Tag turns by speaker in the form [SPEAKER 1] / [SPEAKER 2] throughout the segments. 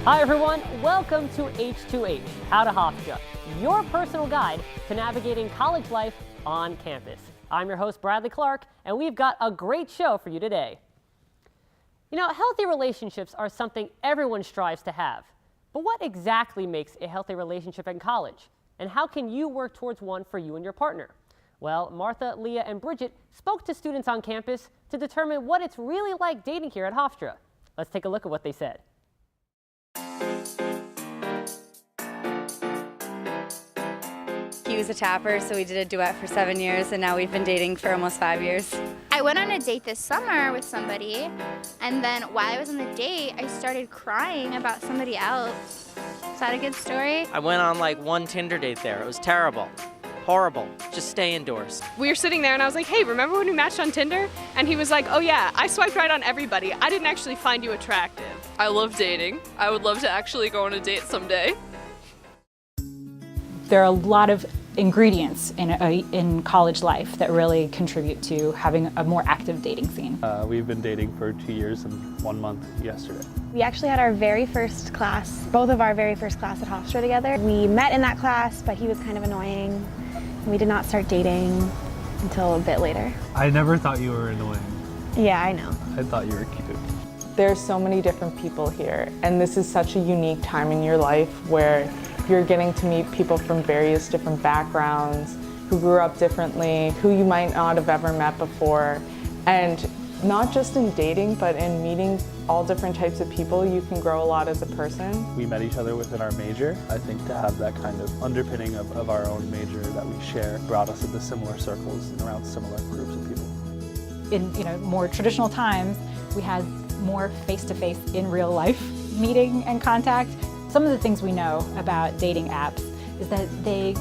[SPEAKER 1] Hi everyone, welcome to H2H, How to Hofstra, your personal guide to navigating college life on campus. I'm your host, Bradley Clark, and we've got a great show for you today. You know, healthy relationships are something everyone strives to have. But what exactly makes a healthy relationship in college? And how can you work towards one for you and your partner? Well, Martha, Leah, and Bridget spoke to students on campus to determine what it's really like dating here at Hofstra. Let's take a look at what they said.
[SPEAKER 2] He was a tapper, so we did a duet for 7 years, and now we've been dating for almost 5 years.
[SPEAKER 3] I went on a date this summer with somebody, and then while I was on the date, I started crying about somebody else. Is that a good story?
[SPEAKER 4] I went on like one Tinder date there. It was terrible. Horrible. Just stay indoors.
[SPEAKER 5] We were sitting there and I was like, hey, remember when we matched on Tinder? And he was like, oh yeah, I swiped right on everybody. I didn't actually find you attractive.
[SPEAKER 6] I love dating. I would love to actually go on a date someday.
[SPEAKER 7] There are a lot of ingredients in college life that really contribute to having a more active dating scene.
[SPEAKER 8] We've been dating for 2 years and 1 month yesterday.
[SPEAKER 9] We actually had our very first class, both of our very first class at Hofstra together. We met in that class, but he was kind of annoying. We did not start dating until a bit later.
[SPEAKER 8] I never thought you were annoying.
[SPEAKER 9] Yeah, I know.
[SPEAKER 8] I thought you were cute.
[SPEAKER 10] There's so many different people here, and this is such a unique time in your life where you're getting to meet people from various different backgrounds, who grew up differently, who you might not have ever met before. And not just in dating, but in meeting all different types of people, you can grow a lot as a person.
[SPEAKER 8] We met each other within our major. I think to have that kind of underpinning of our own major that we share brought us into similar circles and around similar groups of people.
[SPEAKER 7] In more traditional times, we had more face-to-face in real life meeting and contact. Some of the things we know about dating apps is that they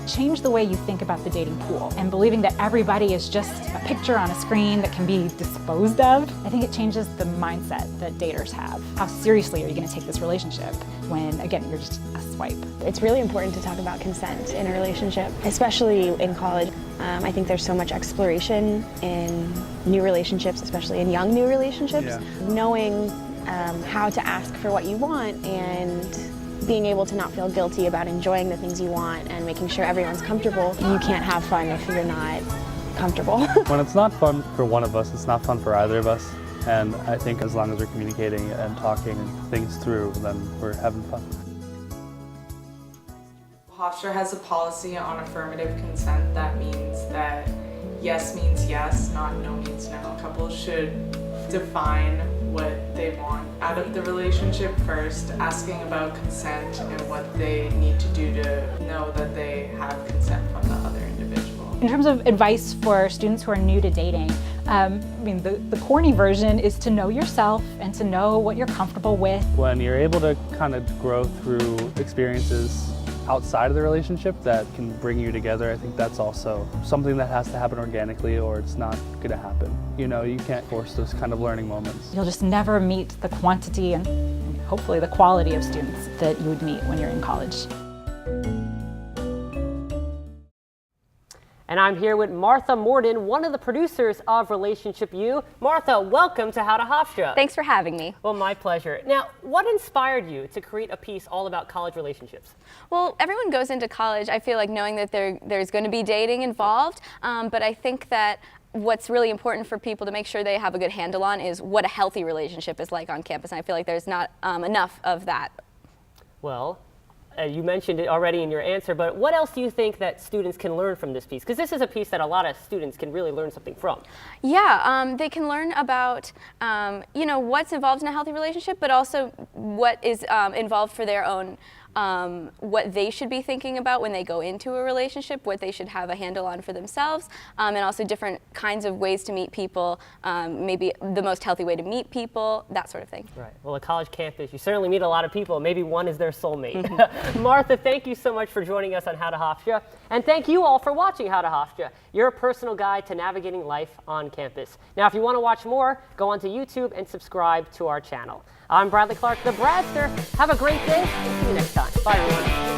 [SPEAKER 7] change the way you think about the dating pool, and believing that everybody is just a picture on a screen that can be disposed of. I think it changes the mindset that daters have. How seriously are you going to take this relationship when, again, you're just a swipe?
[SPEAKER 9] It's really important to talk about consent in a relationship, especially in college. I think there's so much exploration in new relationships, especially in young new relationships.
[SPEAKER 8] Yeah.
[SPEAKER 9] Knowing how to ask for what you want and being able to not feel guilty about enjoying the things you want and making sure everyone's comfortable. You can't have fun if you're not comfortable.
[SPEAKER 8] When it's not fun for one of us, it's not fun for either of us. And I think as long as we're communicating and talking things through, then we're having fun.
[SPEAKER 11] Hofstra has a policy on affirmative consent that means that yes means yes, not no means no. Couples should define what they want out of the relationship first, asking about consent and what they need to do to know that they have consent from the other individual.
[SPEAKER 7] In terms of advice for students who are new to dating, the corny version is to know yourself and to know what you're comfortable with.
[SPEAKER 8] When you're able to kind of grow through experiences outside of the relationship that can bring you together, I think that's also something that has to happen organically or it's not going to happen. You know, you can't force those kind of learning moments.
[SPEAKER 7] You'll just never meet the quantity and hopefully the quality of students that you would meet when you're in college.
[SPEAKER 1] And I'm here with Martha Morton, one of the producers of Relationship U. Martha, welcome to How to Hofstra.
[SPEAKER 2] Thanks for having me.
[SPEAKER 1] Well, my pleasure. Now, what inspired you to create a piece all about college relationships?
[SPEAKER 2] Well, everyone goes into college, I feel like, knowing that there's going to be dating involved, but I think that what's really important for people to make sure they have a good handle on is what a healthy relationship is like on campus, and I feel like there's not enough of that.
[SPEAKER 1] Well, you mentioned it already in your answer, but what else do you think that students can learn from this piece? Because this is a piece that a lot of students can really learn something from.
[SPEAKER 2] Yeah, they can learn about what's involved in a healthy relationship, but also what is involved for their own, what they should be thinking about when they go into a relationship, what they should have a handle on for themselves, and also different kinds of ways to meet people, maybe the most healthy way to meet people, that sort of thing.
[SPEAKER 1] Right. Well, a college campus, you certainly meet a lot of people. Maybe one is their soulmate. Martha, thank you so much for joining us on How to Hofstra. And thank you all for watching How to Hofstra, your personal guide to navigating life on campus. Now, if you want to watch more, go onto YouTube and subscribe to our channel. I'm Bradley Clark, the Bradster. Have a great day and see you next time. Bye, everyone.